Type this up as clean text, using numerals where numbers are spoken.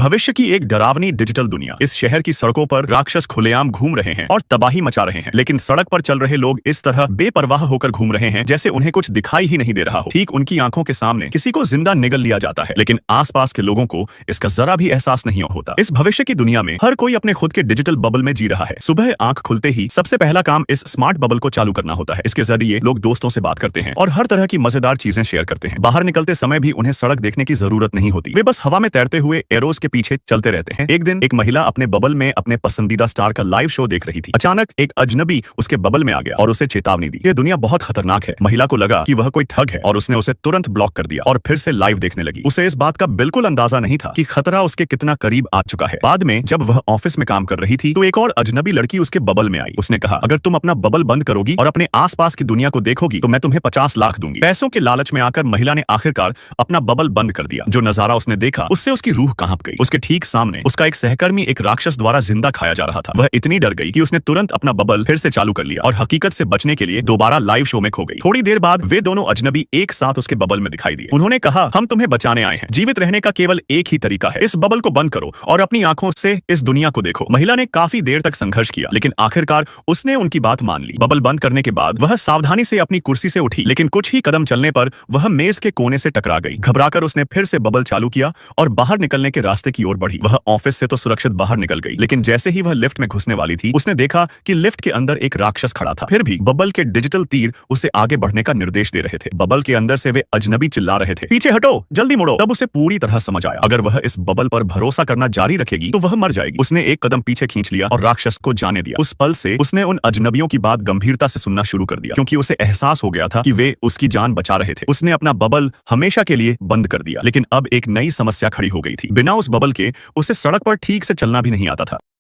भविष्य की एक डरावनी डिजिटल दुनिया। इस शहर की सड़कों पर राक्षस खुलेआम घूम रहे हैं और तबाही मचा रहे हैं, लेकिन सड़क पर चल रहे लोग इस तरह बेपरवाह होकर घूम रहे हैं जैसे उन्हें कुछ दिखाई ही नहीं दे रहा हो। ठीक उनकी आंखों के सामने किसी को जिंदा निगल लिया जाता है, लेकिन आसपास के लोगों को इसका जरा भी एहसास नहीं होता। इस भविष्य की दुनिया में हर कोई अपने खुद के डिजिटल बबल में जी रहा है। सुबह आंख खुलते ही सबसे पहला काम इस स्मार्ट बबल को चालू करना होता है। इसके जरिए लोग दोस्तों से बात करते हैं और हर तरह की मजेदार चीजें शेयर करते हैं। बाहर निकलते समय भी उन्हें सड़क देखने की जरूरत नहीं होती, वे बस हवा में तैरते हुए एरोस के पीछे चलते रहते हैं। एक दिन एक महिला अपने बबल में अपने पसंदीदा स्टार का लाइव शो देख रही थी। अचानक एक अजनबी उसके बबल में आ गया और उसे चेतावनी दी। ये दुनिया बहुत खतरनाक है। महिला को लगा कि वह कोई ठग है और उसने उसे तुरंत ब्लॉक कर दिया और फिर से लाइव देखने लगी। उसे इस बात का बिल्कुल अंदाजा नहीं था कि खतरा उसके कितना करीब आ चुका है। बाद में जब वह ऑफिस में काम कर रही थी तो एक और अजनबी लड़की उसके बबल में आई। उसने कहा, अगर तुम अपना बबल बंद करोगी और अपने आसपास की दुनिया को देखोगी तो मैं तुम्हें 50 लाख दूंगी। पैसों के लालच में आकर महिला ने आखिरकार अपना बबल बंद कर दिया। जो नजारा उसने देखा उससे उसकी रूह कांप गई। उसके ठीक सामने उसका एक सहकर्मी एक राक्षस द्वारा जिंदा खाया जा रहा था। वह इतनी डर गई कि उसने तुरंत अपना बबल फिर से चालू कर लिया और हकीकत से बचने के लिए दोबारा लाइव शो में खो गई। थोड़ी देर बाद वे दोनों अजनबी एक साथ उसके बबल में दिखाई दिए। उन्होंने कहा, हम तुम्हें बचाने आए हैं। जीवित रहने का केवल एक ही तरीका है, इस बबल को बंद करो और अपनी आंखों से इस दुनिया को देखो। महिला ने काफी देर तक संघर्ष किया, लेकिन आखिरकार उसने उनकी बात मान ली। बबल बंद करने के बाद वह सावधानी से अपनी कुर्सी से उठी, लेकिन कुछ ही कदम चलने पर वह मेज के कोने से टकरा गई। घबराकर उसने फिर से बबल चालू किया और बाहर निकलने के रास्ते की ओर बढ़ी। वह ऑफिस से तो सुरक्षित बाहर निकल गई, लेकिन जैसे ही वह लिफ्ट में घुसने वाली थी उसने देखा कि लिफ्ट के अंदर एक राक्षस खड़ा था। फिर भी बबल के डिजिटल तीर उसे आगे बढ़ने का निर्देश दे रहे थे। बबल के अंदर से वे अजनबी चिल्ला रहे थे, पीछे हटो, जल्दी मुड़ो। तब उसे पूरी तरह समझ आया, अगर वह इस बबल पर भरोसा करना जारी रखेगी तो वह मर जाएगी। उसने एक कदम पीछे खींच लिया और राक्षस को जाने दिया। उस पल से उसने उन अजनबियों की बात गंभीरता से सुनना शुरू कर दिया, क्योंकि उसे एहसास हो गया था कि वे उसकी जान बचा रहे थे। उसने अपना बबल हमेशा के लिए बंद कर दिया, लेकिन अब एक नई समस्या खड़ी हो गई थी। बिना उस बबल के उसे सड़क पर ठीक से चलना भी नहीं आता था।